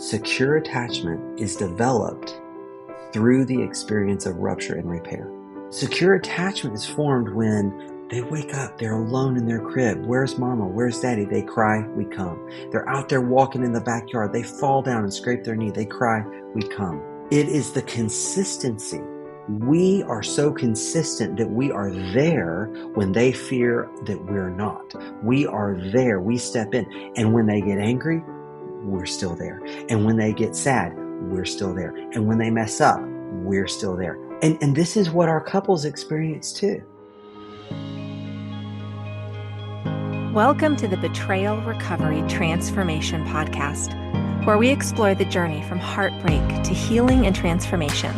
Secure attachment is developed through the experience of rupture and repair. Secure attachment is formed when they wake up, they're alone in their crib. Where's mama? Where's daddy? They cry, we come. They're out there walking in the backyard. They fall down and scrape their knee. They cry, we come. It is the consistency. We are so consistent that we are there when they fear that we're not. We are there. We step in. And when they get angry, we're still there. And when they get sad, we're still there. And when they mess up, we're still there. And this is what our couples experience too. Welcome to the Betrayal, Recovery, Transformation podcast, where we explore the journey from heartbreak to healing and transformation.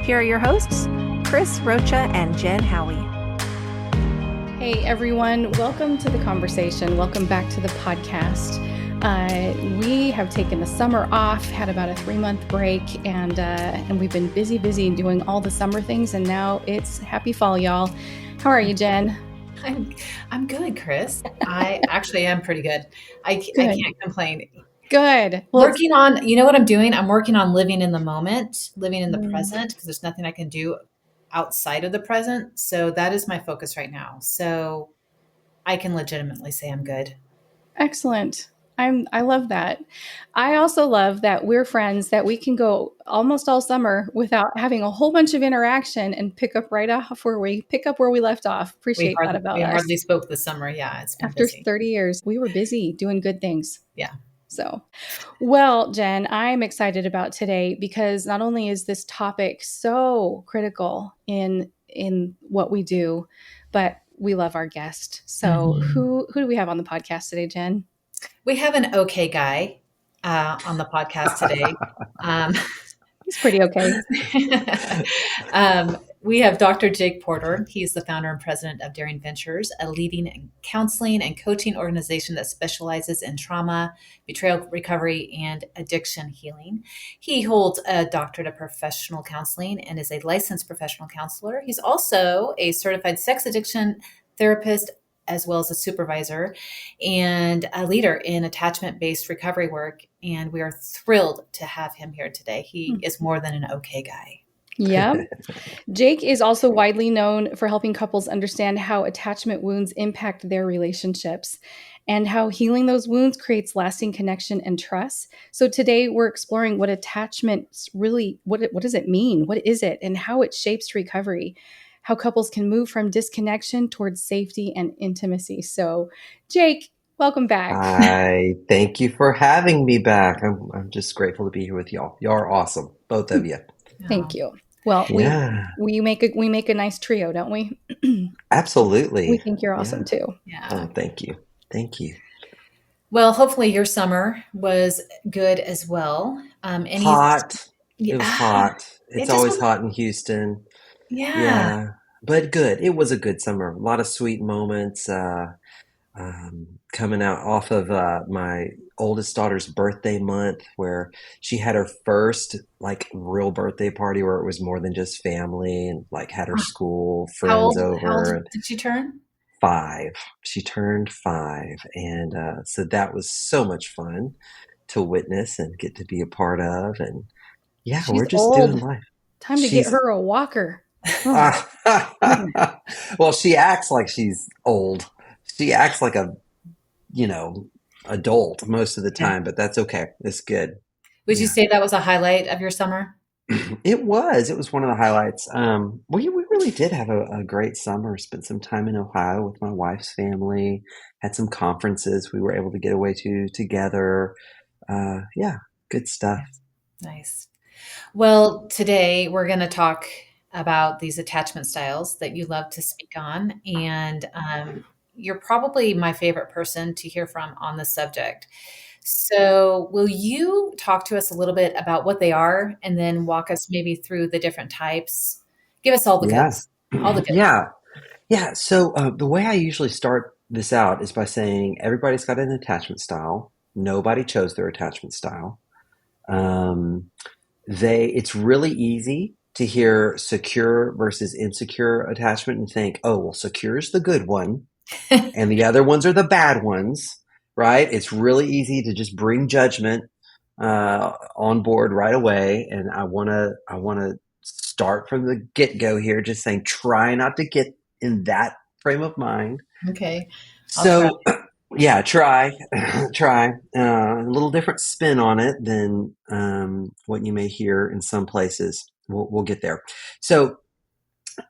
Here are your hosts, Chris Rocha and Jen Howie. Hey everyone, welcome to the conversation. Welcome back to the podcast. We have taken the summer off, had about a 3-month break, and we've been busy doing all the summer things, and now it's happy fall, y'all. How are you, Jen? I'm good, Chris. I actually am pretty good. I can't complain. Good. Well, You know what I'm doing? I'm working on living in the moment, living in the present, because there's nothing I can do outside of the present. So that is my focus right now. So I can legitimately say I'm good. Excellent. I love that. I also love that we're friends, that we can go almost all summer without having a whole bunch of interaction and pick up where we left off. Appreciate that about us. We hardly spoke this summer. Yeah. It's been After busy. 30 years, we were busy doing good things. Yeah. So, well, Jen, I'm excited about today because not only is this topic so critical in what we do, but we love our guest. So who do we have on the podcast today, Jen? We have an okay guy on the podcast today. He's pretty okay. We have Dr. Jake Porter. He's the founder and president of Daring Ventures, a leading counseling and coaching organization that specializes in trauma, betrayal recovery, and addiction healing. He holds a doctorate of professional counseling and is a licensed professional counselor. He's also a certified sex addiction therapist, as well as a supervisor and a leader in attachment-based recovery work. And we are thrilled to have him here today. He is more than an okay guy. Yeah. Jake is also widely known for helping couples understand how attachment wounds impact their relationships and how healing those wounds creates lasting connection and trust. So today we're exploring what attachment really, what does it mean? What is it? And how it shapes recovery, how couples can move from disconnection towards safety and intimacy. So Jake, welcome back. Hi, thank you for having me back. I'm just grateful to be here with y'all. Y'all are awesome, both of you. Thank you. Well, we make a nice trio, don't we? Absolutely. We think you're awesome too. Yeah. Oh, thank you. Thank you. Well, hopefully your summer was good as well. Hot. It was hot. It's always hot in Houston. Yeah. But good. It was a good summer. A lot of sweet moments. Coming out off of my oldest daughter's birthday month, where she had her first real birthday party where it was more than just family, and had her school friends over. How old did she turn? 5. She turned 5, and so that was so much fun to witness and get to be a part of. And yeah, She's we're just old. doing life. Time to get her a walker. Well, she acts like she's old. She acts like a, adult most of the time, but that's okay. It's good. Would you say that was a highlight of your summer? It was one of the highlights. We really did have a great summer. Spent some time in Ohio with my wife's family, had some conferences we were able to get away to together. Good stuff. Nice. Well, today we're going to talk about these attachment styles that you love to speak on. And you're probably my favorite person to hear from on this subject. So will you talk to us a little bit about what they are and then walk us maybe through the different types? Give us all the goods. All the goods. Yeah. So the way I usually start this out is by saying everybody's got an attachment style. Nobody chose their attachment style. It's really easy to hear secure versus insecure attachment and think, oh, well, secure is the good one and the other ones are the bad ones, right? It's really easy to just bring judgment on board right away, and I want to start from the get go here, just saying try not to get in that frame of mind. Okay. I'll try. So, yeah, try, try a little different spin on it than what you may hear in some places. We'll get there. So,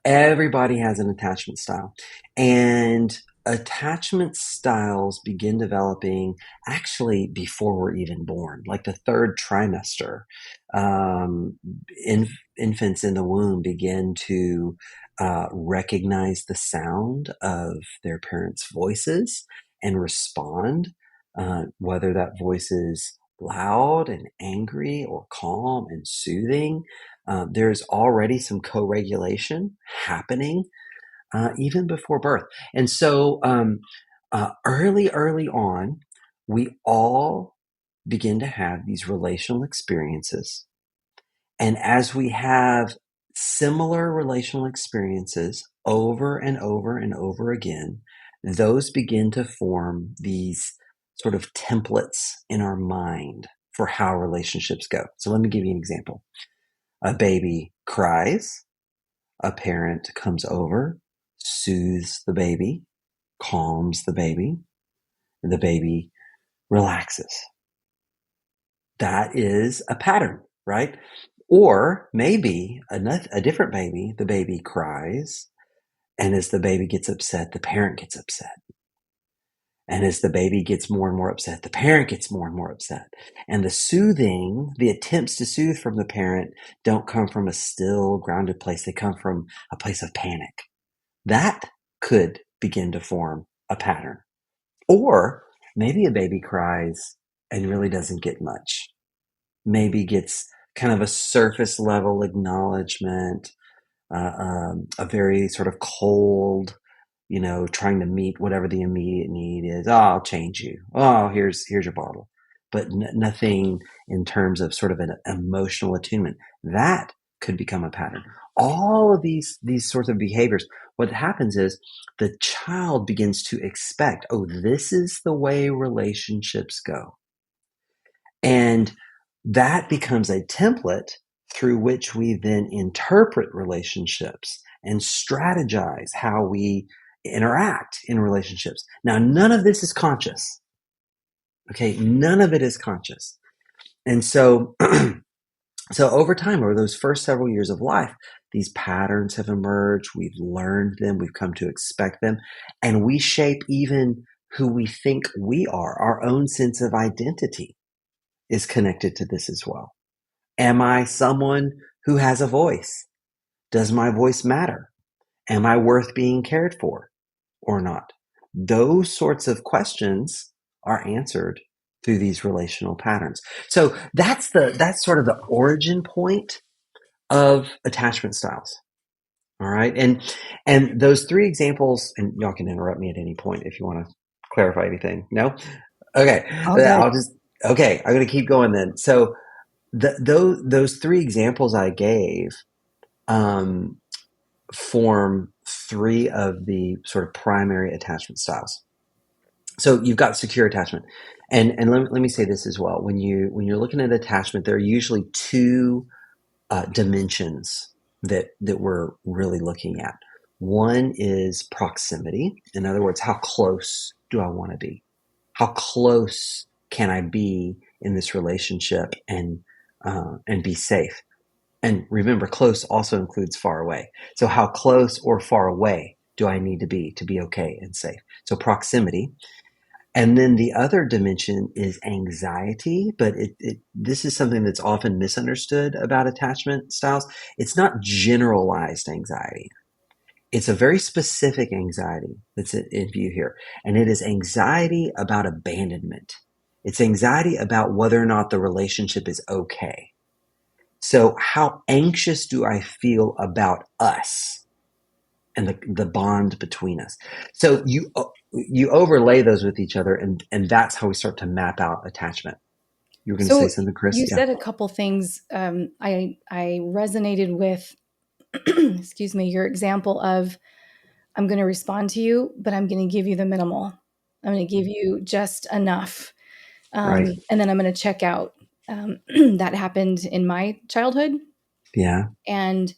everybody has an attachment style, and attachment styles begin developing actually before we're even born, like the third trimester. Um, Infants in the womb begin to recognize the sound of their parents' voices and respond, whether that voice is loud and angry or calm and soothing. There's already some co-regulation happening even before birth. And so early on, we all begin to have these relational experiences. And as we have similar relational experiences over and over and over again, those begin to form these sort of templates in our mind for how relationships go. So let me give you an example. A baby cries, a parent comes over, soothes the baby, calms the baby relaxes. That is a pattern, right? Or maybe a different baby, the baby cries, and as the baby gets upset, the parent gets upset. And as the baby gets more and more upset, the parent gets more and more upset. And the attempts to soothe from the parent don't come from a still, grounded place. They come from a place of panic. That could begin to form a pattern. Or maybe a baby cries and really doesn't get much. Maybe gets kind of a surface level acknowledgement, a very sort of cold, trying to meet whatever the immediate need is. Oh, I'll change you. Oh, here's your bottle. But nothing in terms of sort of an emotional attunement. That could become a pattern. All of these sorts of behaviors, what happens is the child begins to expect, oh, this is the way relationships go. And that becomes a template through which we then interpret relationships and strategize how we interact in relationships. Now, none of this is conscious. Okay. None of it is conscious. And so, so over time, over those first several years of life, these patterns have emerged. We've learned them. We've come to expect them. And we shape even who we think we are. Our own sense of identity is connected to this as well. Am I someone who has a voice? Does my voice matter? Am I worth being cared for or not? Those sorts of questions are answered through these relational patterns. So that's sort of the origin point of attachment styles. All right. And those three examples, and y'all can interrupt me at any point if you want to clarify anything. No? Okay. Okay. I'm going to keep going then. So those three examples I gave form three of the sort of primary attachment styles. So you've got secure attachment, and let me say this as well. When you're looking at attachment, there are usually two dimensions that we're really looking at. One is proximity. In other words, how close do I want to be? How close can I be in this relationship and be safe? And remember, close also includes far away. So how close or far away do I need to be okay and safe? So proximity. And then the other dimension is anxiety, but this is something that's often misunderstood about attachment styles. It's not generalized anxiety. It's a very specific anxiety that's in view here. And it is anxiety about abandonment. It's anxiety about whether or not the relationship is okay. So how anxious do I feel about us and the bond between us? So you overlay those with each other, and that's how we start to map out attachment. You were going to say something, Chris? You said a couple things. I resonated with, excuse me, your example of, I'm going to respond to you, but I'm going to give you the minimal. I'm going to give you just enough. Right. And then I'm going to check out. That happened in my childhood. Yeah. And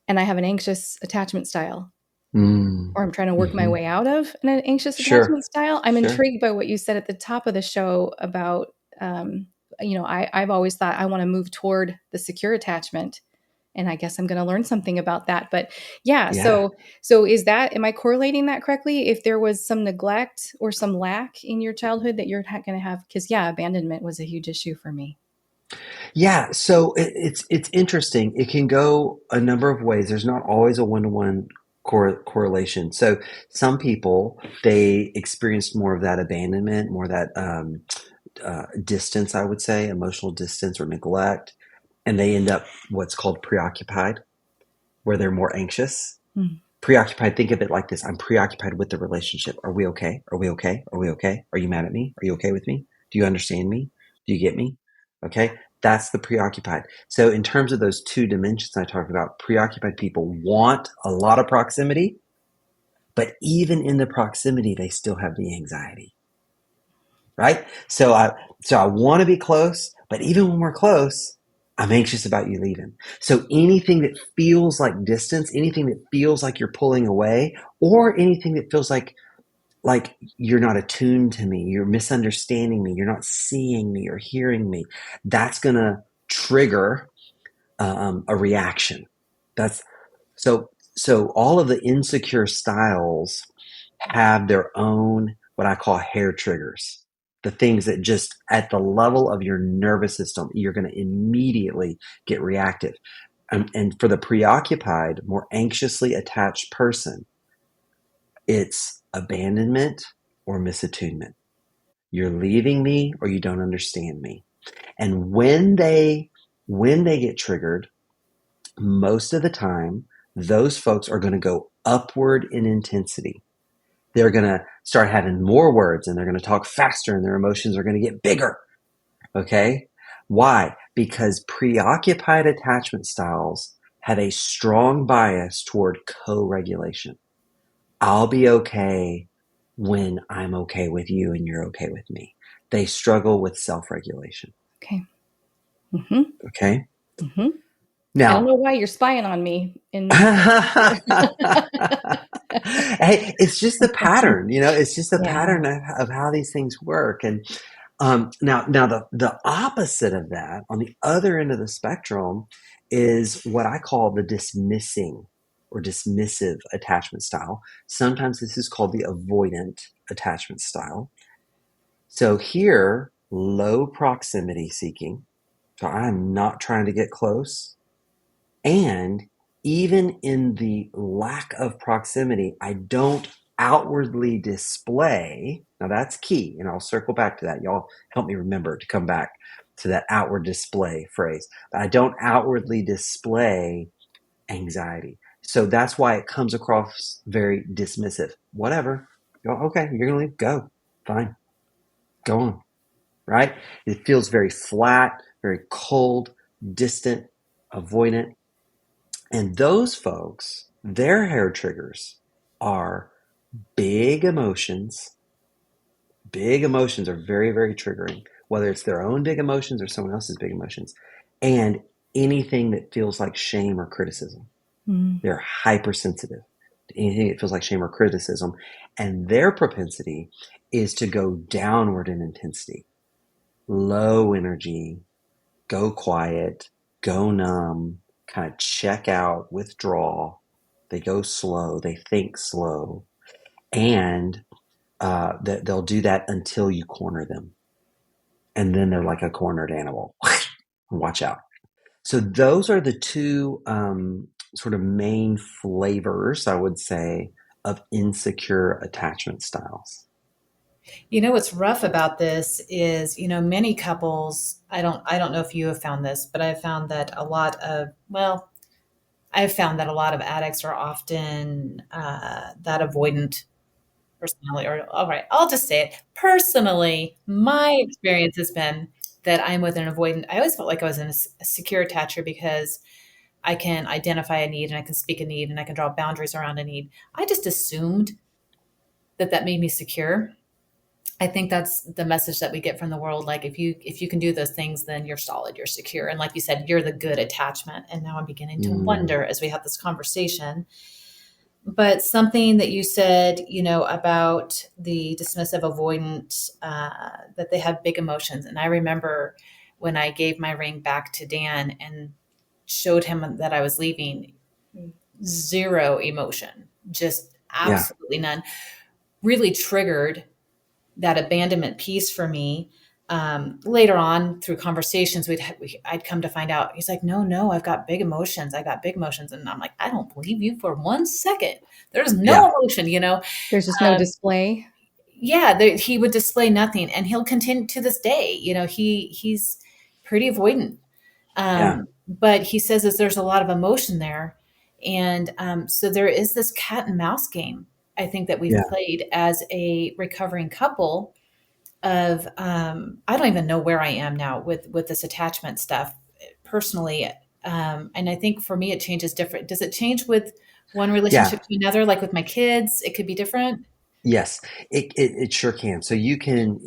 I have an anxious attachment style, Mm. or I'm trying to work my Hmm. way out of an anxious Sure. attachment style. I'm Sure. intrigued by what you said at the top of the show about, I've always thought I want to move toward the secure attachment. And I guess I'm going to learn something about that. But yeah, Yeah. so am I correlating that correctly? If there was some neglect or some lack in your childhood that you're going to have, because yeah, abandonment was a huge issue for me. Yeah, so it's interesting. It can go a number of ways. There's not always a one-to-one correlation. So some people, they experienced more of that abandonment, more of that distance, I would say, emotional distance or neglect, and they end up what's called preoccupied, where they're more anxious. Mm. Preoccupied, think of it like this. I'm preoccupied with the relationship. Are we okay? Are we okay? Are we okay? Are you mad at me? Are you okay with me? Do you understand me? Do you get me? Okay. That's the preoccupied. So in terms of those two dimensions I talked about, preoccupied people want a lot of proximity, but even in the proximity, they still have the anxiety. Right? So I want to be close, but even when we're close, I'm anxious about you leaving. So anything that feels like distance, anything that feels like you're pulling away, or anything that feels like you're not attuned to me, you're misunderstanding me, you're not seeing me or hearing me, that's gonna trigger a reaction. That's so all of the insecure styles have their own what I call hair triggers. The things that just at the level of your nervous system, you're going to immediately get reactive. And for the preoccupied, more anxiously attached person, it's abandonment or misattunement. You're leaving me or you don't understand me. And when they get triggered, most of the time, those folks are going to go upward in intensity. They're going to start having more words and they're going to talk faster and their emotions are going to get bigger. Okay. Why? Because preoccupied attachment styles have a strong bias toward co-regulation. I'll be okay when I'm okay with you and you're okay with me. They struggle with self-regulation. Okay. Mm-hmm. Okay. Mm-hmm. I don't Now, know why you're spying on me. hey, it's just the pattern, it's just a Yeah. pattern of how these things work. And now the opposite of that on the other end of the spectrum is what I call the dismissing or dismissive attachment style. Sometimes this is called the avoidant attachment style. So here, low proximity seeking. So I'm not trying to get close. And even in the lack of proximity, I don't outwardly display. Now that's key. And I'll circle back to that. Y'all help me remember to come back to that outward display phrase. But I don't outwardly display anxiety. So that's why it comes across very dismissive. Whatever. Okay, you're going to leave. Go. Fine. Go on. Right? It feels very flat, very cold, distant, avoidant. And those folks, their hair triggers are big emotions. Big emotions are very, very triggering, whether it's their own big emotions or someone else's big emotions. And anything that feels like shame or criticism. Mm. They're hypersensitive to anything that feels like shame or criticism. And their propensity is to go downward in intensity, low energy, go quiet, go numb, kind of check out, withdraw. They go slow, they think slow, and they'll do that until you corner them. And then they're like a cornered animal. Watch out. So those are the two sort of main flavors, I would say, of insecure attachment styles. What's rough about this is, many couples, I don't know if you have found this, but I've found that a lot of addicts are often that avoidant personality. Or, all right, I'll just say it. Personally, my experience has been that I'm with an avoidant. I always felt like I was in a secure attacher because I can identify a need and I can speak a need and I can draw boundaries around a need. I just assumed that made me secure. I think that's the message that we get from the world. Like if you can do those things, then you're solid, you're secure. And like you said, you're the good attachment. And now I'm beginning to Mm, wonder as we have this conversation. But something that you said, about the dismissive avoidant, that they have big emotions. And I remember when I gave my ring back to Dan and showed him that I was leaving, zero emotion, just yeah, absolutely none, really triggered that abandonment piece for me. Later on through conversations, I'd come to find out he's like, no, I've got big emotions. I got big emotions. And I'm like, I don't believe you for 1 second. There's yeah, no emotion. There's just no Um, display. yeah, he would display nothing, and he'll continue to this day. He's pretty avoidant. yeah, But he says is there's a lot of emotion there. And so there is this cat and mouse game, I think, that we've yeah, played as a recovering couple of I don't even know where I am now with this attachment stuff personally. And I think for me it changes different. Does it change with one yeah. relationship to another? Like with my kids, it could be different. Yes, it sure can. So you can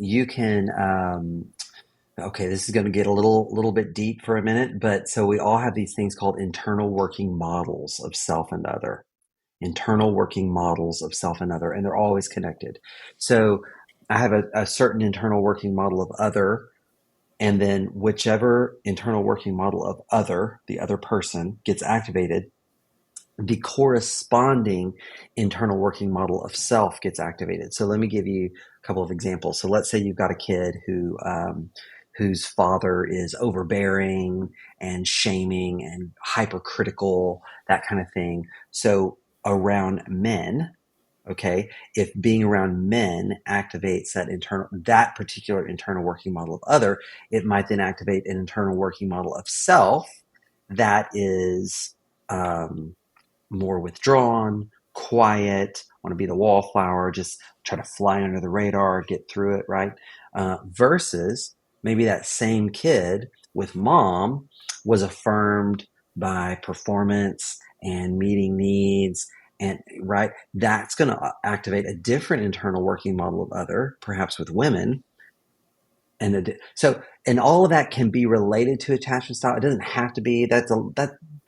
okay, this is going to get a little bit deep for a minute, but so we all have these things called internal working models of self and other. Internal working models of self and other, and they're always connected. So I have a certain internal working model of other, and then whichever internal working model of other, the other person, gets activated, the corresponding internal working model of self gets activated. So let me give you a couple of examples. So let's say you've got a kid whose father is overbearing and shaming and hypercritical, that kind of thing. So around men, okay, if being around men activates that particular internal working model of other, it might then activate an internal working model of self that is um, more withdrawn, quiet, want to be the wallflower, just try to fly under the radar, get through it, right? Versus maybe that same kid with mom was affirmed by performance and meeting needs. And right, that's going to activate a different internal working model of other, perhaps with women, and all of that can be related to attachment style. It doesn't have to be.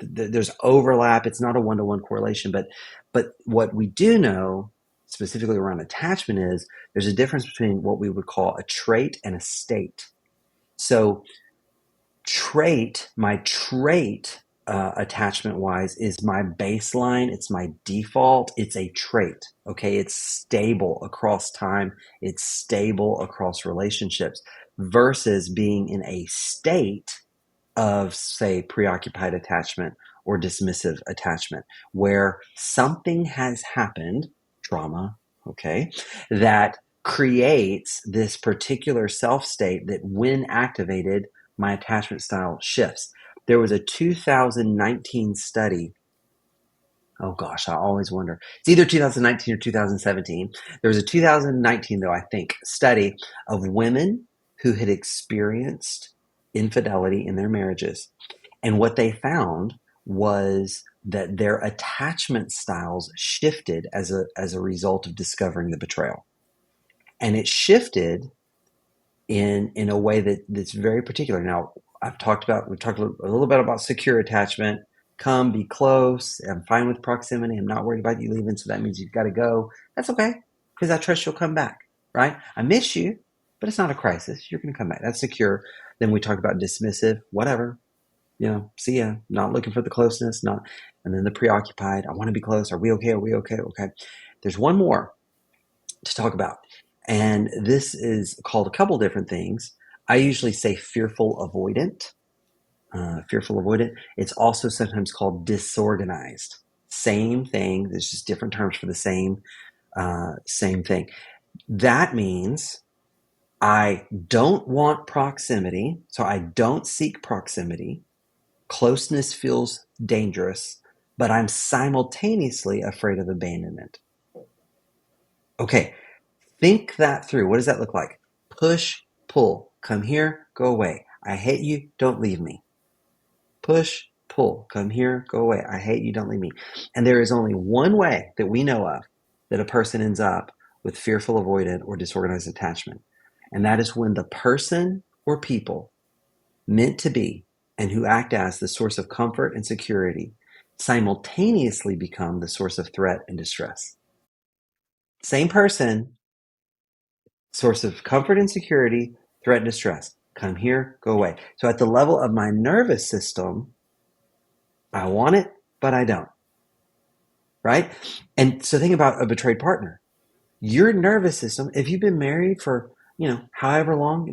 There's overlap. It's not a one-to-one correlation, but what we do know specifically around attachment is there's a difference between what we would call a trait and a state. So my trait, attachment wise, is my baseline. It's my default. It's a trait. Okay. It's stable across time. It's stable across relationships versus being in a state of, say, preoccupied attachment or dismissive attachment, where something has happened, trauma, okay, that creates this particular self state that, when activated, my attachment style shifts. There was a 2019 study. Oh gosh, I always wonder. It's either 2019 or 2017. There was a 2019, though, I think, study of women who had experienced infidelity in their marriages. And what they found was that their attachment styles shifted as a result of discovering the betrayal. And it shifted in a way that's very particular. Now, we've talked a little bit about secure attachment. Come, be close. I'm fine with proximity. I'm not worried about you leaving, so that means you've got to go. That's okay, because I trust you'll come back, right? I miss you, but it's not a crisis. You're going to come back. That's secure. Then we talk about dismissive, whatever. See ya. Not looking for the closeness, not, and then the preoccupied. I want to be close. Are we okay? Are we okay? Okay. There's one more to talk about. And this is called a couple different things. I usually say fearful avoidant. Fearful avoidant. It's also sometimes called disorganized. Same thing. There's just different terms for the same thing. That means I don't want proximity, so I don't seek proximity. Closeness feels dangerous, but I'm simultaneously afraid of abandonment. Okay, think that through. What does that look like? Push, pull. Come here, go away. I hate you, don't leave me. Push, pull. Come here, go away. I hate you, don't leave me. And there is only one way that we know of that a person ends up with fearful, avoidant, or disorganized attachment. And that is when the person or people meant to be and who act as the source of comfort and security simultaneously become the source of threat and distress. Same person, source of comfort and security, threat and distress. Come here, go away. So at the level of my nervous system, I want it, but I don't. Right? And so think about a betrayed partner. Your nervous system, if you've been married for, however long,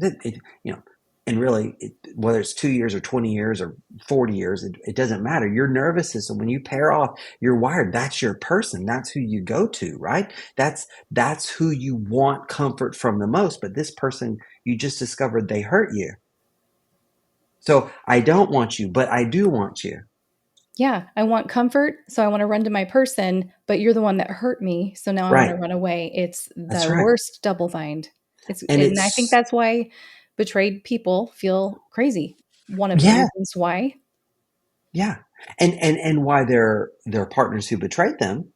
and really, whether it's 2 years or 20 years or 40 years, it doesn't matter. Your nervous system, when you pair off, you're wired. That's your person. That's who you go to, right? That's who you want comfort from the most. But this person, you just discovered they hurt you. So I don't want you, but I do want you. Yeah, I want comfort, so I want to run to my person, but you're the one that hurt me, so now I want to run away. It's That's the right. worst double bind. And I think that's why betrayed people feel crazy. One of the reasons why. Yeah. And why their partners who betrayed them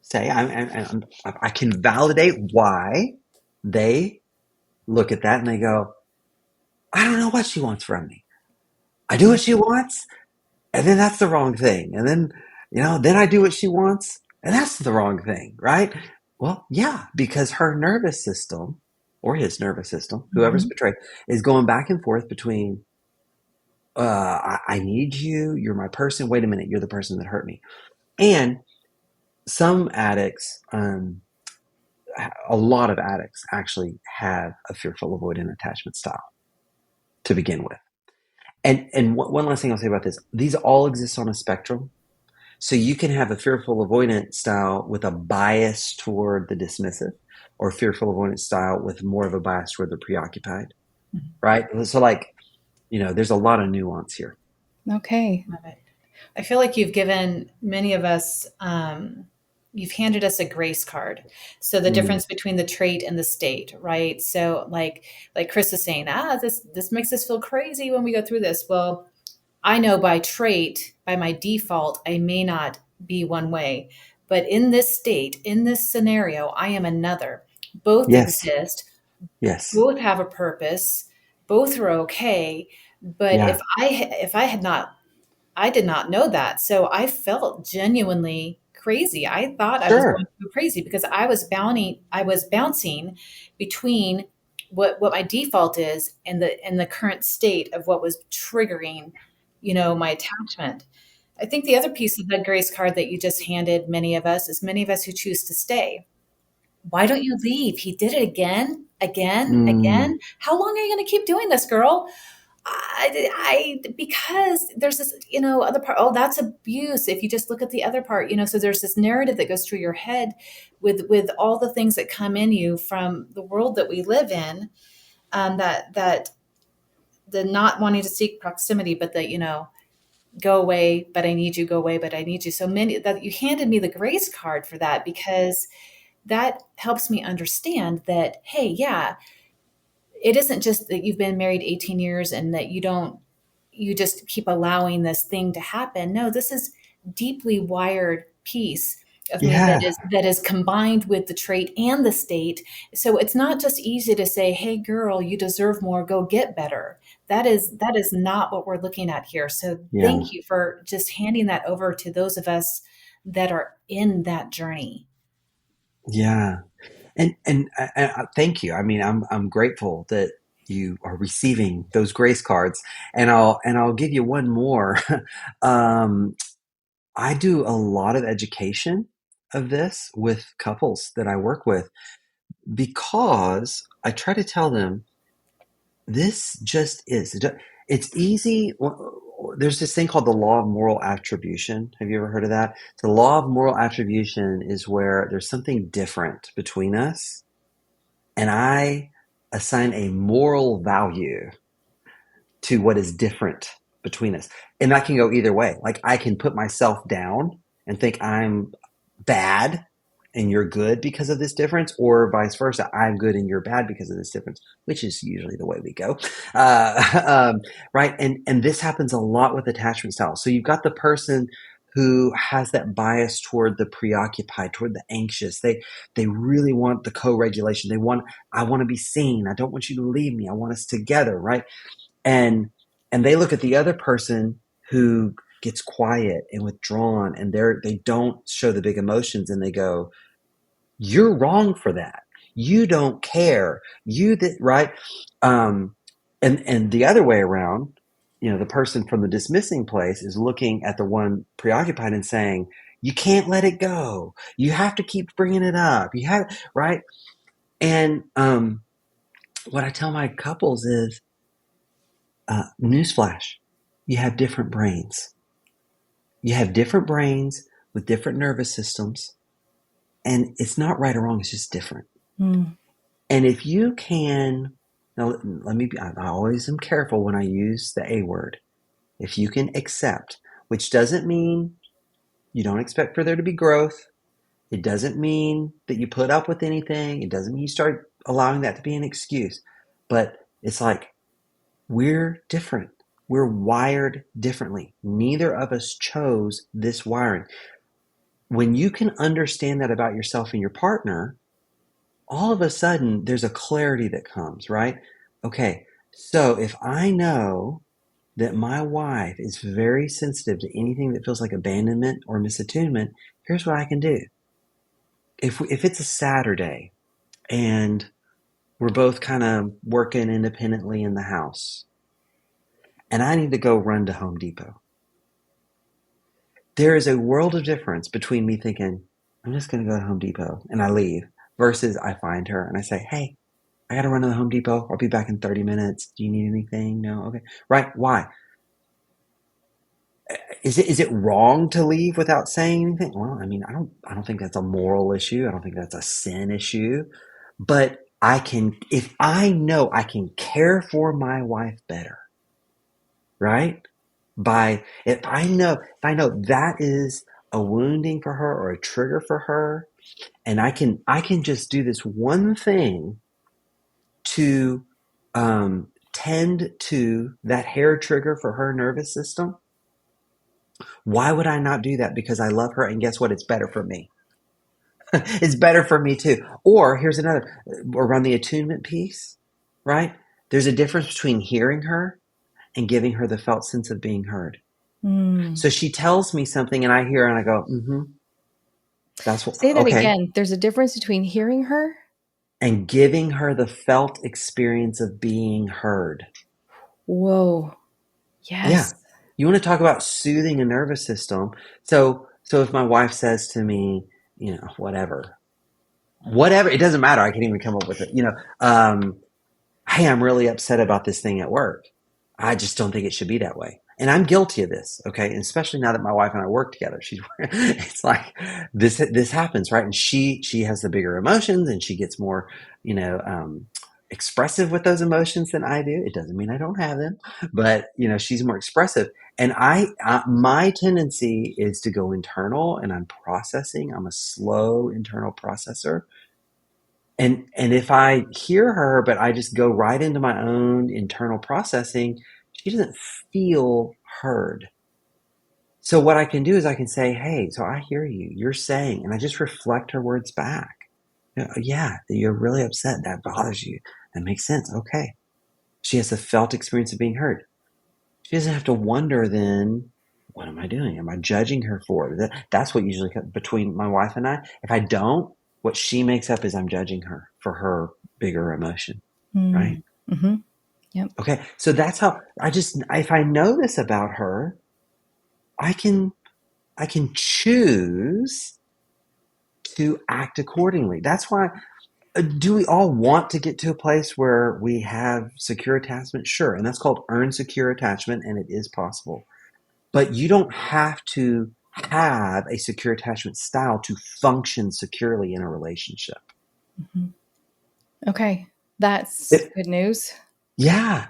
say, I can validate why they look at that and they go, I don't know what she wants from me. I do what she wants, and then that's the wrong thing. And then, then I do what she wants, and that's the wrong thing, right? Well, yeah, because her nervous system, or his nervous system, whoever's betrayed, is going back and forth between, I need you, you're my person, wait a minute, you're the person that hurt me. And some addicts, a lot of addicts actually have a fearful avoidant attachment style to begin with. And one last thing I'll say about this, these all exist on a spectrum. So you can have a fearful avoidant style with a bias toward the dismissive, or fearful avoidant style with more of a bias toward the preoccupied, right? So there's a lot of nuance here. Okay. Love it. I feel like you've given many of us, you've handed us a grace card. So the difference between the trait and the state, right? So like Chris is saying, this makes us feel crazy when we go through this. Well, I know by trait, by my default, I may not be one way, but in this state, in this scenario, I am another. Both exist. Yes. Both have a purpose. Both are okay. But if I had not, I did not know that. So I felt genuinely crazy. I thought I was going to go crazy because I was bouncing between what my default is and the current state of what was triggering, my attachment. I think the other piece of the grace card that you just handed many of us who choose to stay. Why don't you leave? He did it again. How long are you going to keep doing this, girl? Because there's this, other part. Oh, that's abuse. If you just look at the other part, so there's this narrative that goes through your head with all the things that come in you from the world that we live in, that the not wanting to seek proximity, but the, go away, but I need you, go away, but I need you. So many that you handed me the grace card for that, because that helps me understand that, hey, yeah, it isn't just that you've been married 18 years and that you just keep allowing this thing to happen. No, this is deeply wired piece of me that is combined with the trait and the state. So it's not just easy to say, hey girl, you deserve more, go get better. That is not what we're looking at here. So thank you for just handing that over to those of us that are in that journey. Yeah. And thank you. I mean, I'm grateful that you are receiving those grace cards, and I'll give you one more. I do a lot of education of this with couples that I work with, because I try to tell them this just is. It's easy. There's this thing called the law of moral attribution. Have you ever heard of that? The law of moral attribution is where there's something different between us, and I assign a moral value to what is different between us. And that can go either way. Like, I can put myself down and think I'm bad and you're good because of this difference, or vice versa. I'm good and you're bad because of this difference, which is usually the way we go. Right. And this happens a lot with attachment styles. So you've got the person who has that bias toward the preoccupied, toward the anxious. They really want the co-regulation. I want to be seen. I don't want you to leave me. I want us together, right? And they look at the other person who gets quiet and withdrawn, and they don't show the big emotions, and they go, "You're wrong for that. You don't care. Right?" And the other way around, the person from the dismissing place is looking at the one preoccupied and saying, "You can't let it go. You have to keep bringing it up. You have," right? And what I tell my couples is, newsflash, you have different brains. You have different brains with different nervous systems, and it's not right or wrong. It's just different. Mm. And if you can, now I always am careful when I use the A word. If you can accept, which doesn't mean you don't expect for there to be growth. It doesn't mean that you put up with anything. It doesn't mean you start allowing that to be an excuse. But it's like, we're different. We're wired differently. Neither of us chose this wiring. When you can understand that about yourself and your partner, all of a sudden there's a clarity that comes, right? Okay, so if I know that my wife is very sensitive to anything that feels like abandonment or misattunement, here's what I can do. If it's a Saturday and we're both kind of working independently in the house, and I need to go run to Home Depot, there is a world of difference between me thinking, I'm just going to go to Home Depot, and I leave, versus I find her and I say, "Hey, I got to run to the Home Depot. I'll be back in 30 minutes. Do you need anything?" No? Okay. Right. Why? Is it wrong to leave without saying anything? Well, I mean, I don't think that's a moral issue. I don't think that's a sin issue. But if I know I can care for my wife better, right? If I know that is a wounding for her or a trigger for her, and I can just do this one thing to tend to that hair trigger for her nervous system, why would I not do that? Because I love her, and guess what? It's better for me. It's better for me too. Or here's another, around the attunement piece, right? There's a difference between hearing her and giving her the felt sense of being heard. Mm. So she tells me something and I hear and I go, that's what. Say that Okay. again. There's a difference between hearing her and giving her the felt experience of being heard. Whoa. Yeah. Yes. You want to talk about soothing a nervous system. So if my wife says to me, whatever, it doesn't matter. I can even come up with it, hey, I'm really upset about this thing at work. I just don't think it should be that way. And I'm guilty of this. Okay. And especially now that my wife and I work together, it's like this happens, right? And she has the bigger emotions and she gets more, expressive with those emotions than I do. It doesn't mean I don't have them, but she's more expressive. And my tendency is to go internal, and I'm processing. I'm a slow internal processor. And if I hear her, but I just go right into my own internal processing, she doesn't feel heard. So what I can do is I can say, "Hey, so I hear you. You're saying," and I just reflect her words back. Yeah, you're really upset. That bothers you. That makes sense. Okay. She has a felt experience of being heard. She doesn't have to wonder then, what am I doing? Am I judging her for it? That's what usually comes between my wife and I. If I don't, what she makes up is I'm judging her for her bigger emotion, right? Mm-hmm. Yep. Okay, so that's how if I know this about her, I can choose to act accordingly. That's why, do we all want to get to a place where we have secure attachment? Sure, and that's called earned secure attachment, and it is possible. But you don't have to have a secure attachment style to function securely in a relationship. Mm-hmm. Okay, that's good news. Yeah.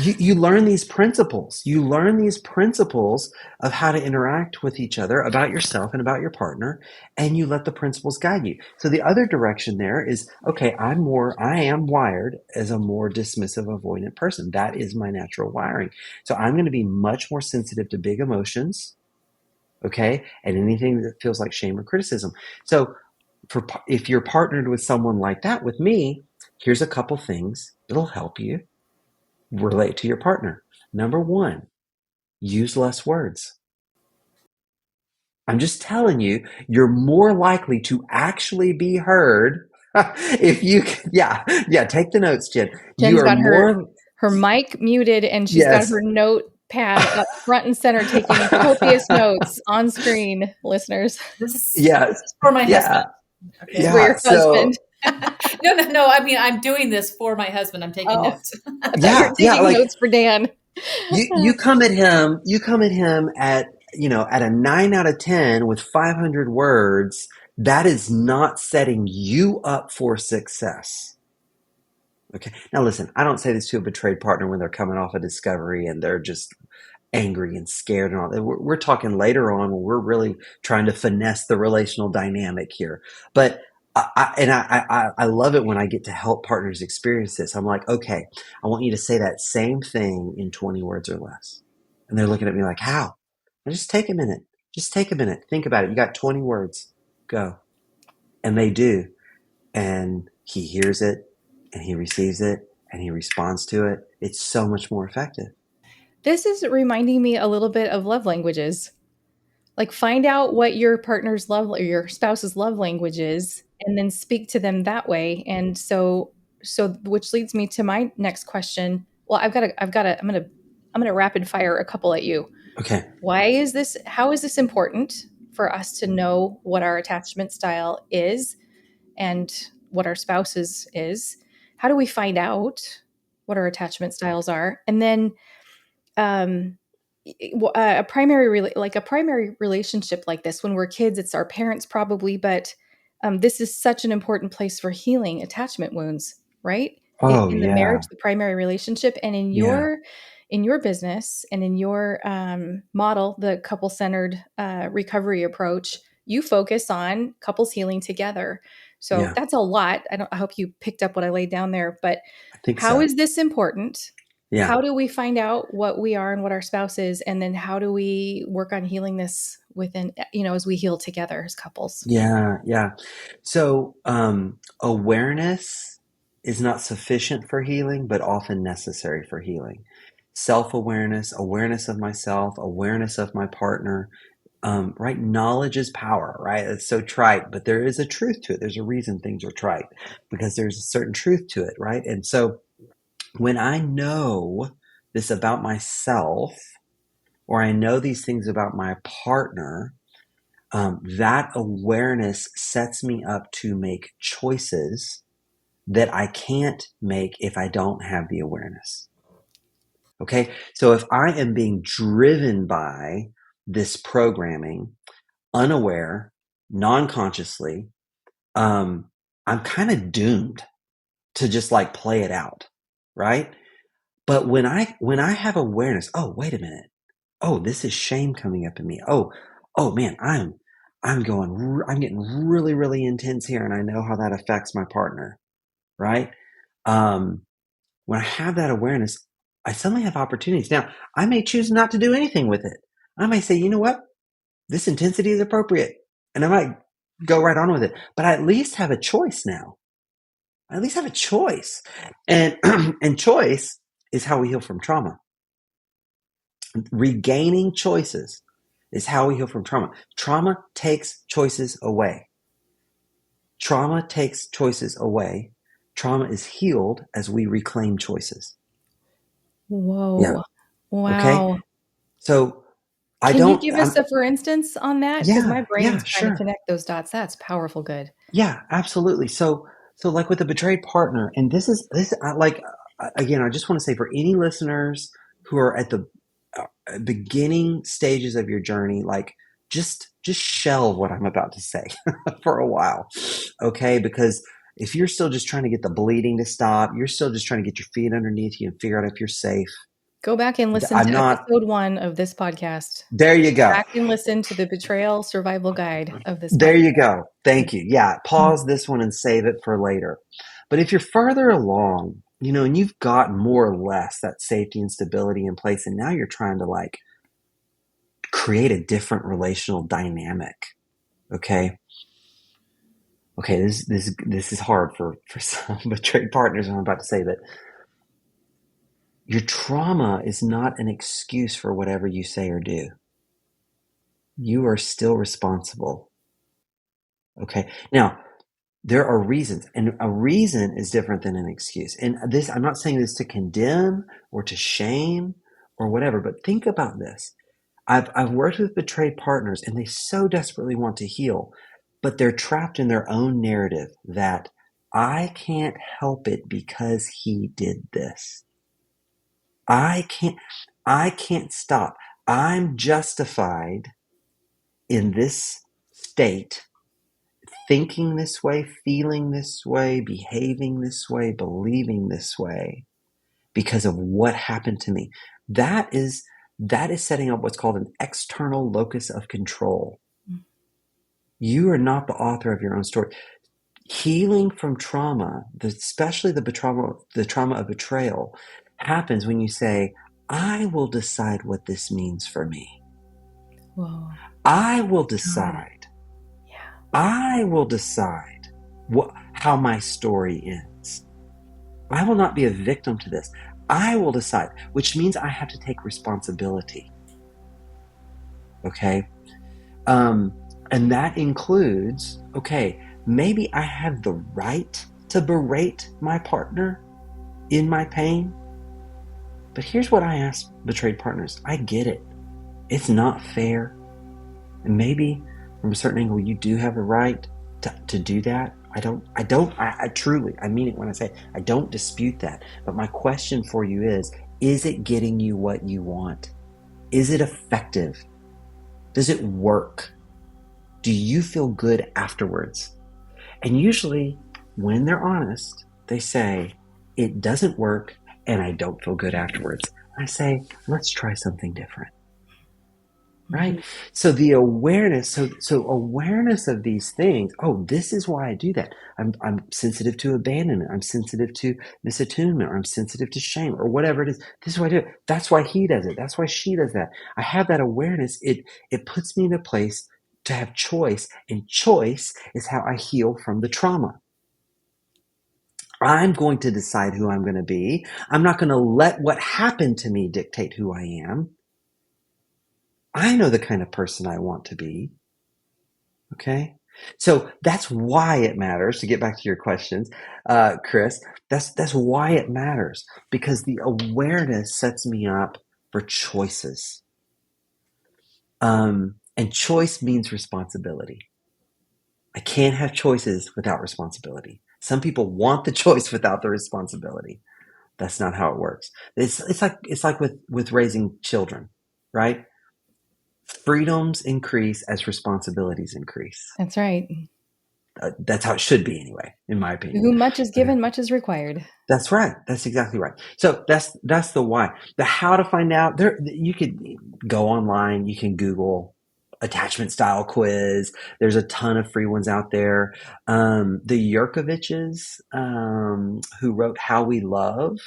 You learn these principles. You learn these principles of how to interact with each other, about yourself and about your partner, and you let the principles guide you. So the other direction there is, okay, I am wired as a more dismissive, avoidant person. That is my natural wiring. So I'm going to be much more sensitive to big emotions. Okay. And anything that feels like shame or criticism. So if you're partnered with someone like that with me, here's a couple things that'll help you relate to your partner. Number one, use less words. I'm just telling you, you're more likely to actually be heard if you, take the notes, Jen. You Jen's are got more, her mic muted and she's got yes, her notepad up front and center taking copious notes on screen, listeners. This yeah, is for my yeah, husband. Okay. For yeah. your husband. So, No. I mean, I'm doing this for my husband. I'm taking Oh, notes. I thought you were taking like notes for Dan. you come at him at, at a 9 out of 10 with 500 words. That is not setting you up for success. Okay. Now listen, I don't say this to a betrayed partner when they're coming off a discovery and they're just angry and scared and all that. We're talking later on when we're really trying to finesse the relational dynamic here. But I love it when I get to help partners experience this. I'm like, okay, I want you to say that same thing in 20 words or less. And they're looking at me like, how? And just take a minute. Just take a minute. Think about it. You got 20 words. Go. And they do. And he hears it and he receives it and he responds to it. It's so much more effective. This is reminding me a little bit of love languages. Like, find out what your partner's love or your spouse's love language is, and then speak to them that way. And so which leads me to my next question. Well, I'm gonna rapid fire a couple at you. Okay. How is this important for us to know what our attachment style is and what our spouse's is? How do we find out what our attachment styles are? And then um a primary relationship like this, when we're kids, it's our parents probably, but this is such an important place for healing attachment wounds, right? Oh, In the marriage, yeah. the primary relationship, and Yeah. in your business and in your model, the couple centered recovery approach, you focus on couples healing together. So Yeah. that's a lot. I hope you picked up what I laid down there, but I think how so. is this important? Yeah. How do we find out what we are and what our spouse is? And then how do we work on healing this within, as we heal together as couples? Yeah. Yeah. So, awareness is not sufficient for healing, but often necessary for healing. Self-awareness, awareness of myself, awareness of my partner, right? Knowledge is power, right? It's so trite, but there is a truth to it. There's a reason things are trite because there's a certain truth to it, right? And so when I know this about myself, or I know these things about my partner, that awareness sets me up to make choices that I can't make if I don't have the awareness. Okay. So if I am being driven by this programming, unaware, non-consciously, I'm kind of doomed to just like play it out. Right. But when I have awareness, oh, wait a minute. Oh, this is shame coming up in me. Oh man, I'm getting really, really intense here. And I know how that affects my partner. Right. Um, when I have that awareness, I suddenly have opportunities. Now, I may choose not to do anything with it. I may say, you know what? This intensity is appropriate. And I might go right on with it. But I at least have a choice now. I at least have a choice. And, and choice is how we heal from trauma. Regaining choices is how we heal from trauma. Trauma takes choices away. Trauma takes choices away. Trauma is healed as we reclaim choices. Whoa. Yeah. Okay. Wow. So Can you give us a for instance on that? Because my brain's trying to sure. connect those dots. That's powerful. Good. Yeah, absolutely. So like with a betrayed partner, and this again, I just want to say for any listeners who are at the beginning stages of your journey, like just shelve what I'm about to say for a while. Okay? Because if you're still just trying to get the bleeding to stop, you're still just trying to get your feet underneath you and figure out if you're safe. Go back and listen I'm to not episode 1 of this podcast. there you Go go. back and listen to the betrayal survival guide of this There podcast. you go. Thank you. Yeah. Pause this one and save it for later. But if you're further along, and you've got more or less that safety and stability in place, and now you're trying to like create a different relational dynamic. Okay. This is hard for some betrayed partners, I'm about to say, that your trauma is not an excuse for whatever you say or do. You are still responsible. Okay. Now, there are reasons, and a reason is different than an excuse. And this, I'm not saying this to condemn or to shame or whatever, but think about this. I've worked with betrayed partners, and they so desperately want to heal, but they're trapped in their own narrative that I can't help it because he did this. I can't stop. I'm justified in this state, thinking this way, feeling this way, behaving this way, believing this way because of what happened to me. That is setting up what's called an external locus of control. You are not the author of your own story. Healing from trauma, especially the trauma of betrayal, happens when you say, I will decide what this means for me. Whoa. I will decide. Yeah. I will decide how my story ends. I will not be a victim to this. I will decide, which means I have to take responsibility. Okay? And that includes, maybe I have the right to berate my partner in my pain. But here's what I ask betrayed partners. I get it. It's not fair. And maybe from a certain angle, you do have the right to do that. I truly, I mean it when I say I don't dispute that. But my question for you is it getting you what you want? Is it effective? Does it work? Do you feel good afterwards? And usually when they're honest, they say, it doesn't work and I don't feel good afterwards. I say, let's try something different. Right? Mm-hmm. So the awareness, so awareness of these things. Oh, this is why I do that. I'm sensitive to abandonment. I'm sensitive to misattunement, or I'm sensitive to shame, or whatever it is. This is why I do it. That's why he does it. That's why she does that. I have that awareness. It puts me in a place to have choice, and choice is how I heal from the trauma. I'm going to decide who I'm going to be. I'm not going to let what happened to me dictate who I am. I know the kind of person I want to be. Okay? So that's why it matters, to get back to your questions, Chris. That's why it matters, because the awareness sets me up for choices. And choice means responsibility. I can't have choices without responsibility. Some people want the choice without the responsibility. That's not how it works. It's like with raising children, right? Freedoms increase as responsibilities increase. That's right. That's how it should be anyway, in my opinion. Who much is given, much is required. That's right. That's exactly right. So that's the why. The how to find out, you could go online, you can Google attachment style quiz. There's a ton of free ones out there. The Yurkoviches, who wrote How We Love,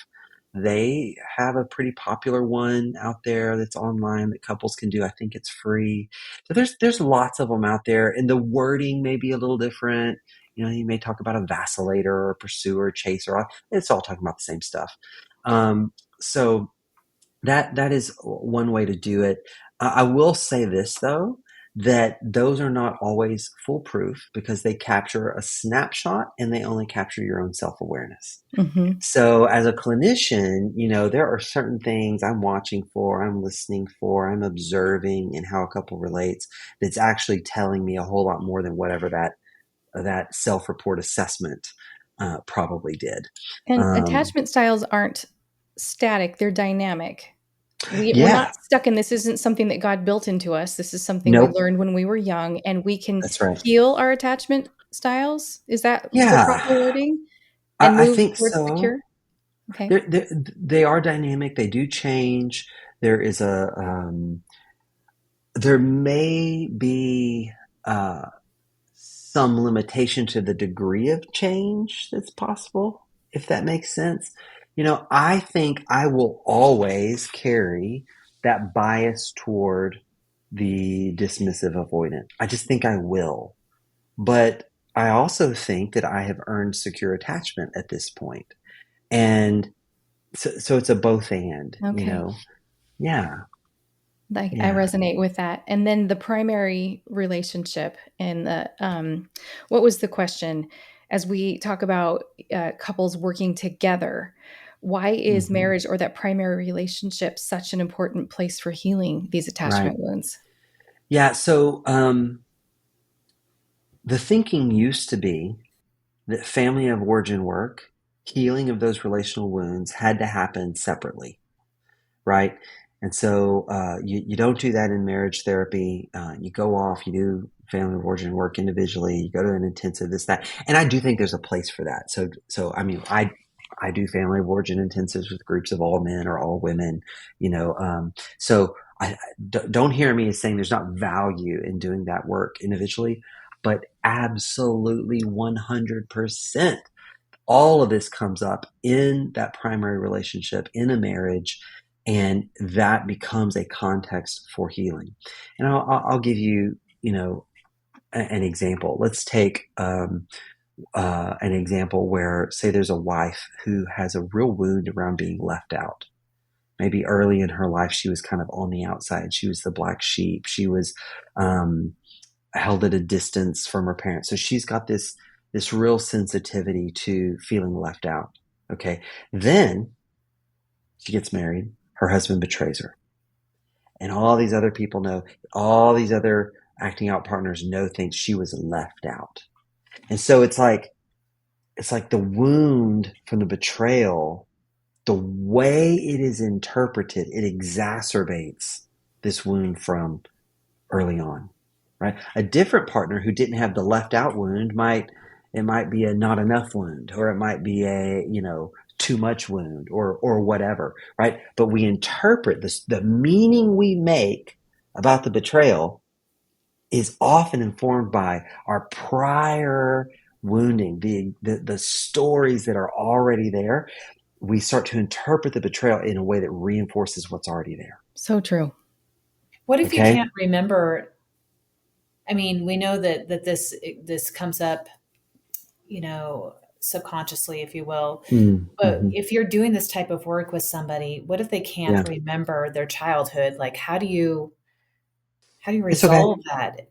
they have a pretty popular one out there that's online that couples can do. I think it's free. So there's lots of them out there, and the wording may be a little different. You know, you may talk about a vacillator or a pursuer, or chaser. It's all talking about the same stuff. So that is one way to do it. I will say this though, that those are not always foolproof, because they capture a snapshot and they only capture your own self-awareness. Mm-hmm. So as a clinician, you know, there are certain things I'm watching for, I'm listening for, I'm observing in how a couple relates, that's actually telling me a whole lot more than whatever that self-report assessment probably did. And attachment styles aren't static, they're dynamic. We're not stuck in this. Isn't something that God built into us. This is something we learned when we were young, and we can heal our attachment styles. Is that the proper wording? And move I think towards so. the cure? Okay. They are dynamic. They do change. There is there may be some limitation to the degree of change that's possible, if that makes sense. You know, I think I will always carry that bias toward the dismissive avoidant. I just think I will. But I also think that I have earned secure attachment at this point. And so it's a both and, Okay. Yeah. Like I Yeah. resonate with that. And then the primary relationship and what was the question as we talk about couples working together? Why is Hmm. marriage or that primary relationship such an important place for healing these Right. attachment wounds? Yeah. So the thinking used to be that family of origin work, healing of those relational wounds had to happen separately, right? And so you don't do that in marriage therapy. You go off, you do family of origin work individually. You go to an intensive, this, that, and I do think there's a place for that. So I mean, I do family of origin intensives with groups of all men or all women, So don't hear me as saying there's not value in doing that work individually, but absolutely 100%. All of this comes up in that primary relationship in a marriage, and that becomes a context for healing. And I'll give you, an example. Let's take an example where, say, there's a wife who has a real wound around being left out. Maybe early in her life, she was kind of on the outside. She was the black sheep. She was held at a distance from her parents. So she's got this real sensitivity to feeling left out. Okay. Then she gets married. Her husband betrays her. And all these other people know, all these other acting out partners know things she was left out. And so it's like the wound from the betrayal, the way it is interpreted, it exacerbates this wound from early on, right? A different partner who didn't have the left out wound might be a not enough wound, or it might be a, too much wound, or whatever, right? But we interpret this, the meaning we make about the betrayal is often informed by our prior wounding, the stories that are already there. We start to interpret the betrayal in a way that reinforces what's already there. So true. What if you Okay. can't remember? I mean, we know that this comes up, subconsciously, if you will. But Mm-hmm. if you're doing this type of work with somebody, what if they Yeah. can't remember their childhood? Like, how do you It's okay. resolve that?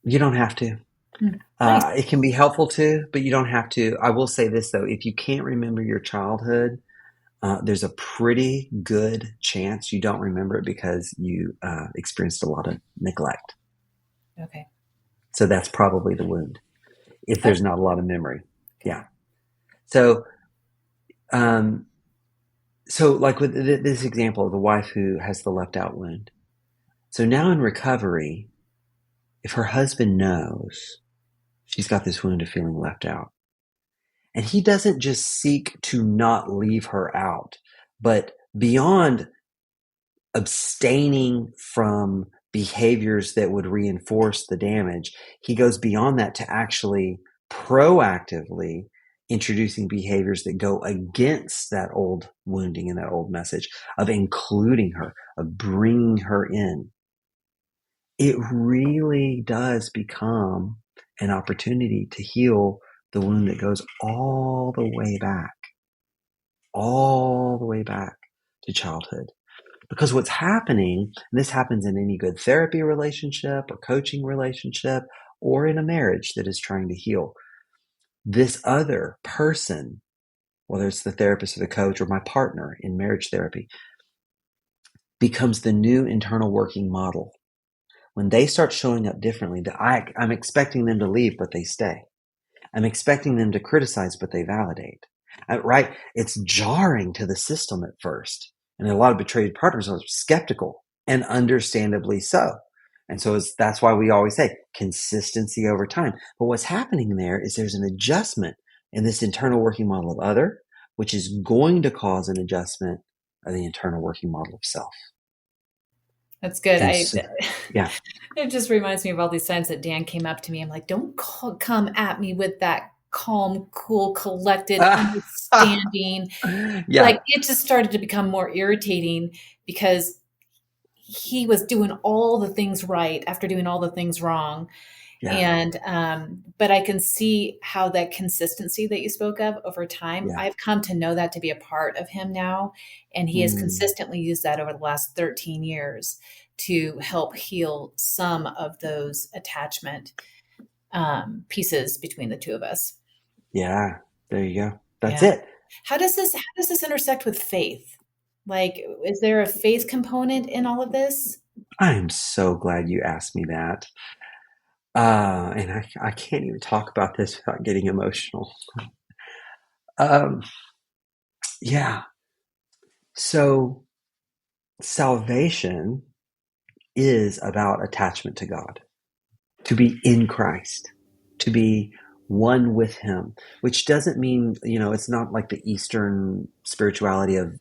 You don't have to. Nice. It can be helpful to, but you don't have to. I will say this though: if you can't remember your childhood, there's a pretty good chance you don't remember it because you experienced a lot of neglect. Okay. So that's probably the wound. If Oh, there's not a lot of memory, okay. yeah. So, um, so like with this example of the wife who has the left out wound. So now in recovery, if her husband knows she's got this wound of feeling left out, and he doesn't just seek to not leave her out, but beyond abstaining from behaviors that would reinforce the damage, he goes beyond that to actually proactively introducing behaviors that go against that old wounding and that old message, of including her, of bringing her in. It really does become an opportunity to heal the wound that goes all the way back to childhood. Because what's happening, and this happens in any good therapy relationship or coaching relationship or in a marriage that is trying to heal, this other person, whether it's the therapist or the coach or my partner in marriage therapy, becomes the new internal working model. When they start showing up differently, I'm expecting them to leave, but they stay. I'm expecting them to criticize, but they validate. Right? It's jarring to the system at first. And a lot of betrayed partners are skeptical, and understandably so. And so that's why we always say consistency over time. But what's happening there is there's an adjustment in this internal working model of other, which is going to cause an adjustment of the internal working model of self. That's good. And so, yeah. It just reminds me of all these times that Dan came up to me. I'm like, don't come at me with that calm, cool, collected, understanding. Yeah. Like, it just started to become more irritating because he was doing all the things right after doing all the things wrong. Yeah. And but I can see how that consistency that you spoke of over time, Yeah. I've come to know that to be a part of him now. And he has Mm. consistently used that over the last 13 years to help heal some of those attachment pieces between the two of us. Yeah. There you go. That's Yeah. it. How does this intersect with faith? Like, is there a faith component in all of this? I am so glad you asked me that. And I can't even talk about this without getting emotional. Um, yeah. So salvation is about attachment to God, to be in Christ, to be one with Him, which doesn't mean, it's not like the Eastern spirituality of,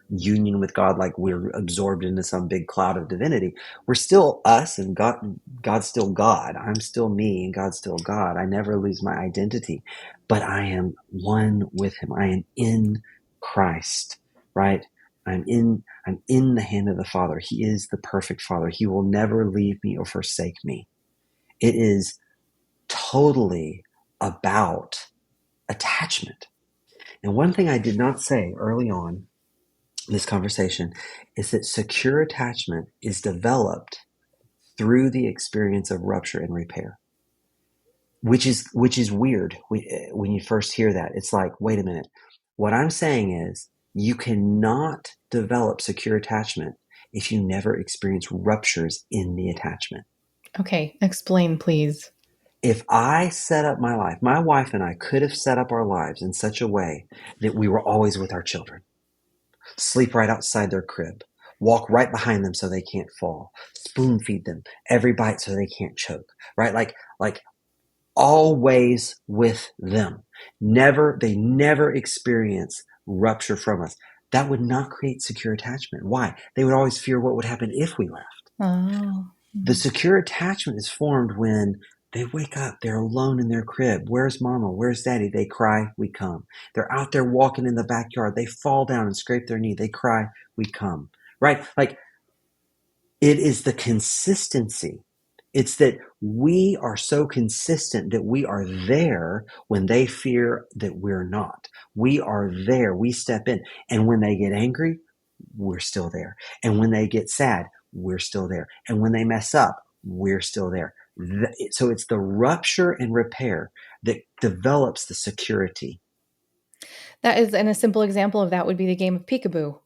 union with God, like we're absorbed into some big cloud of divinity. We're still us, and God's still God. I'm still me, and God's still God. I never lose my identity, but I am one with Him. I am in Christ, right? I'm in the hand of the Father. He is the perfect Father. He will never leave me or forsake me. It is totally about attachment. And one thing I did not say early on in this conversation is that secure attachment is developed through the experience of rupture and repair, which is weird when you first hear that. It's like, wait a minute. What I'm saying is you cannot develop secure attachment if you never experience ruptures in the attachment. Okay, explain, please. If I set up my life, my wife and I could have set up our lives in such a way that we were always with our children, sleep right outside their crib, walk right behind them so they can't fall, spoon feed them every bite so they can't choke, right? Like always with them. They never experience rupture from us. That would not create secure attachment. Why? They would always fear what would happen if we left. Oh. The secure attachment is formed when they wake up, they're alone in their crib. Where's mama? Where's daddy? They cry, we come. They're out there walking in the backyard. They fall down and scrape their knee. They cry, we come. Right? Like, it is the consistency. It's that we are so consistent that we are there when they fear that we're not. We are there. We step in. And when they get angry, we're still there. And when they get sad, we're still there. And when they mess up, we're still there. So it's the rupture and repair that develops the security. That is, and a simple example of that would be the game of peekaboo.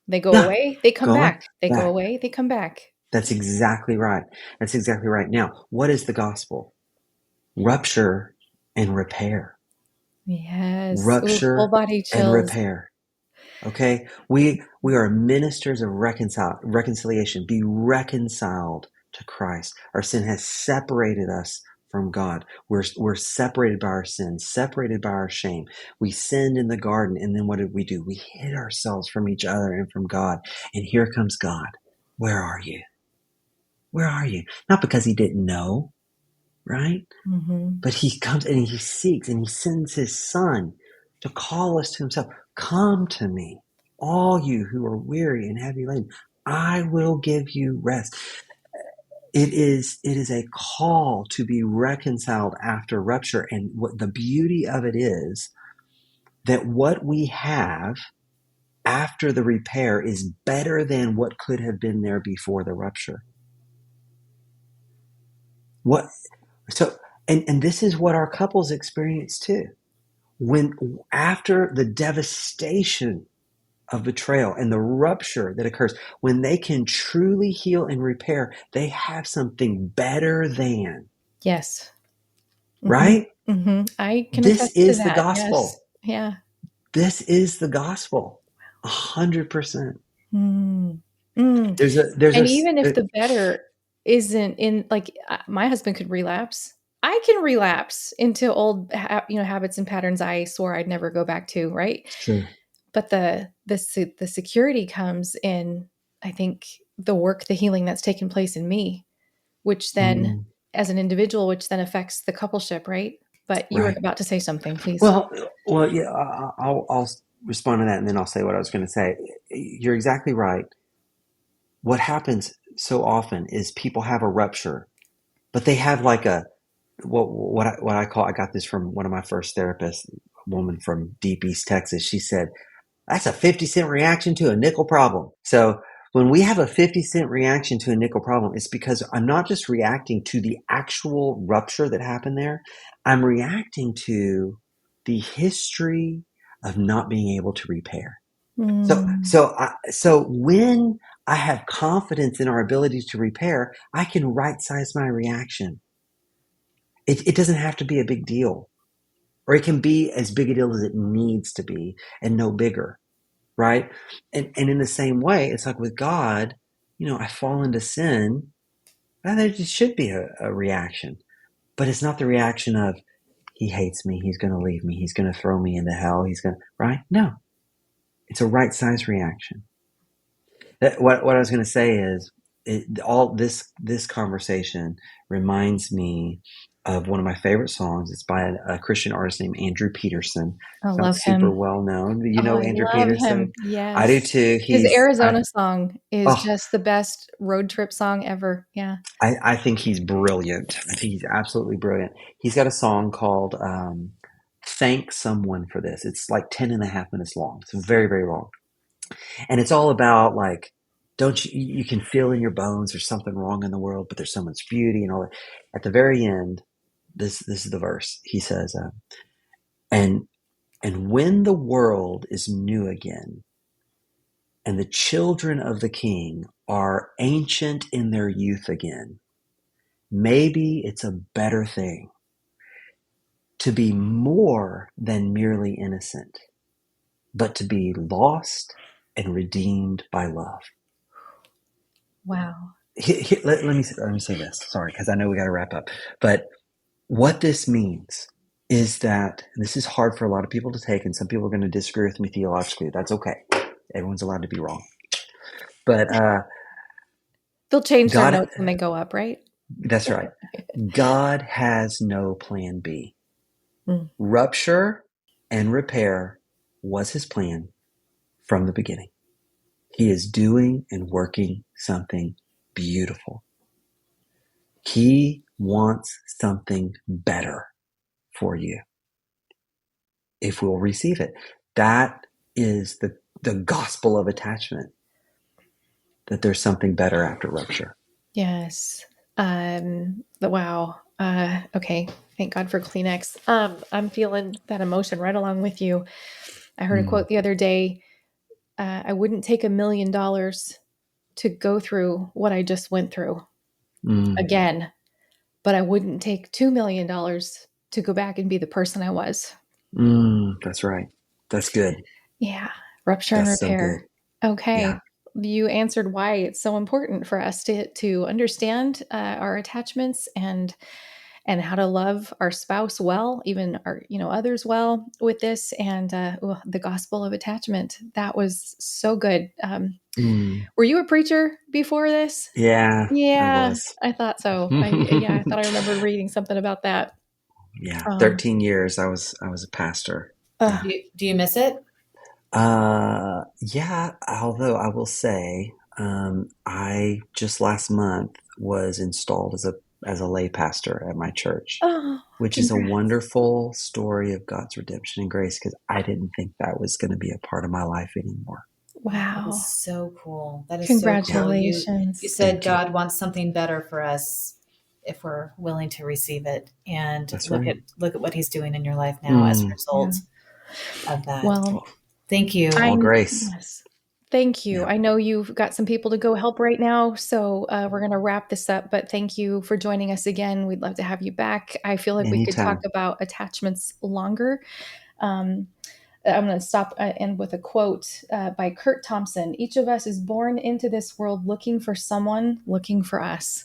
They go Yeah, away, they come going back. They go back. away, they come back. That's exactly right. That's exactly right. Now, what is the gospel? Rupture and repair. Yes. Ooh, full Rupture body and chills. repair. Okay? We are ministers of reconciliation. Be reconciled to Christ. Our sin has separated us from God. We're separated by our sin, separated by our shame. We sinned in the garden, and then what did we do? We hid ourselves from each other and from God. And here comes God. Where are you? Where are you? Not because He didn't know, right? Mm-hmm. But He comes and He seeks and He sends His Son to call us to Himself. Come to me, all you who are weary and heavy laden. I will give you rest. It is a call to be reconciled after rupture. And what the beauty of it is that what we have after the repair is better than what could have been there before the rupture. And this is what our couples experience too. When after the devastation of betrayal and the rupture that occurs, when they can truly heal and repair, they have something better than, Yes. Mm-hmm. right? Mm-hmm. I can This attest to is the that. Yes. gospel. Yeah. This is the gospel. 100%. Mm. Mm. There's And even if a, the better isn't in, like, my husband could relapse. I can relapse into old, habits and patterns I swore I'd never go back to. Right. it's true. But the security comes in, I think, the work, the healing that's taken place in me, which then, Mm, as an individual, which then affects the coupleship, right? But you were right. about to say something, please. Well, yeah, I'll respond to that and then I'll say what I was going to say. You're exactly right. what happens so often is people have a rupture, but they have like what I call, I got this from one of my first therapists, a woman from deep East Texas. She said, that's a 50-cent reaction to a nickel problem. So when we have a 50-cent reaction to a nickel problem, it's because I'm not just reacting to the actual rupture that happened there. I'm reacting to the history of not being able to repair. So when I have confidence in our ability to repair, I can right size my reaction. It doesn't have to be a big deal, or it can be as big a deal as it needs to be and no bigger. Right. And in the same way, it's like with God, I fall into sin. And there just should be a reaction, but it's not the reaction of he hates me. He's going to leave me. He's going to throw me into hell. Right. No, it's a right size reaction. What I was going to say is all this conversation reminds me of one of my favorite songs. It's by a Christian artist named Andrew Peterson. I It's love not super him. well known. You Oh, know I Andrew love Peterson? him. Yes. I do too. His Arizona song is Oh. just the best road trip song ever. Yeah. I think he's brilliant. I think he's absolutely brilliant. He's got a song called Thank Someone for This. It's like 10 and a half minutes long. It's very, very long. And it's all about like, don't you can feel in your bones there's something wrong in the world, but there's so much beauty and all that. At the very end, this is the verse. He says, and when the world is new again, and the children of the King are ancient in their youth again, maybe it's a better thing to be more than merely innocent, but to be lost and redeemed by love. Wow. Let me say this. Sorry, because I know we got to wrap up. But what this means is that, and this is hard for a lot of people to take, and some people are going to disagree with me theologically. That's okay. Everyone's allowed to be wrong. But they'll change their notes when they go up, right? That's right. God has no plan B. Rupture and repair was his plan from the beginning. He is doing and working something beautiful. He wants something better for you if we'll receive it. That is the gospel of attachment, that there's something better after rupture. Yes. Wow. Okay. Thank God for Kleenex. I'm feeling that emotion right along with you. I heard a quote the other day. I wouldn't take $1 million to go through what I just went through again, but I wouldn't take $2 million to go back and be the person I was. That's right. That's good. Yeah. Rupture and repair. So okay. Yeah. You answered why it's so important for us to understand our attachments and how to love our spouse well, even our others well with this, and the gospel of attachment. That was so good. Were you a preacher before this? Yeah, Yeah, I was. I thought so. I thought I remembered reading something about that. Yeah, 13 years I was a pastor. Do you miss it? Yeah, although I will say, I just last month was installed as a lay pastor at my church, which is a wonderful story of God's redemption and grace, because I didn't think that was going to be a part of my life anymore. Wow. That is so cool. That is Congratulations. So cool. You said God wants something better for us if we're willing to receive it, and look at what he's doing in your life now as a result of that. Well, thank you. All grace. Yes. Thank you. Yeah. I know you've got some people to go help right now, so we're going to wrap this up, but thank you for joining us again. We'd love to have you back. I feel like we could talk about attachments longer. I'm going to stop and with a quote by Kurt Thompson. Each of us is born into this world looking for someone looking for us.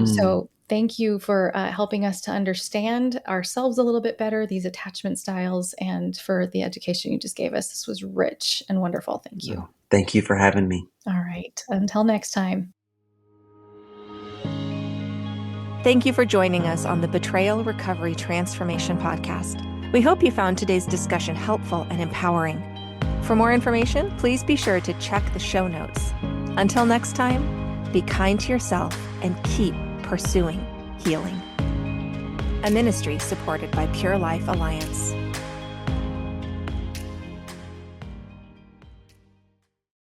So thank you for helping us to understand ourselves a little bit better, these attachment styles, and for the education you just gave us. This was rich and wonderful. Thank you. Oh, thank you for having me. All right. Until next time. Thank you for joining us on the Betrayal, Recovery, Transformation podcast. We hope you found today's discussion helpful and empowering. For more information, please be sure to check the show notes. Until next time, be kind to yourself and keep pursuing healing. A ministry supported by Pure Life Alliance.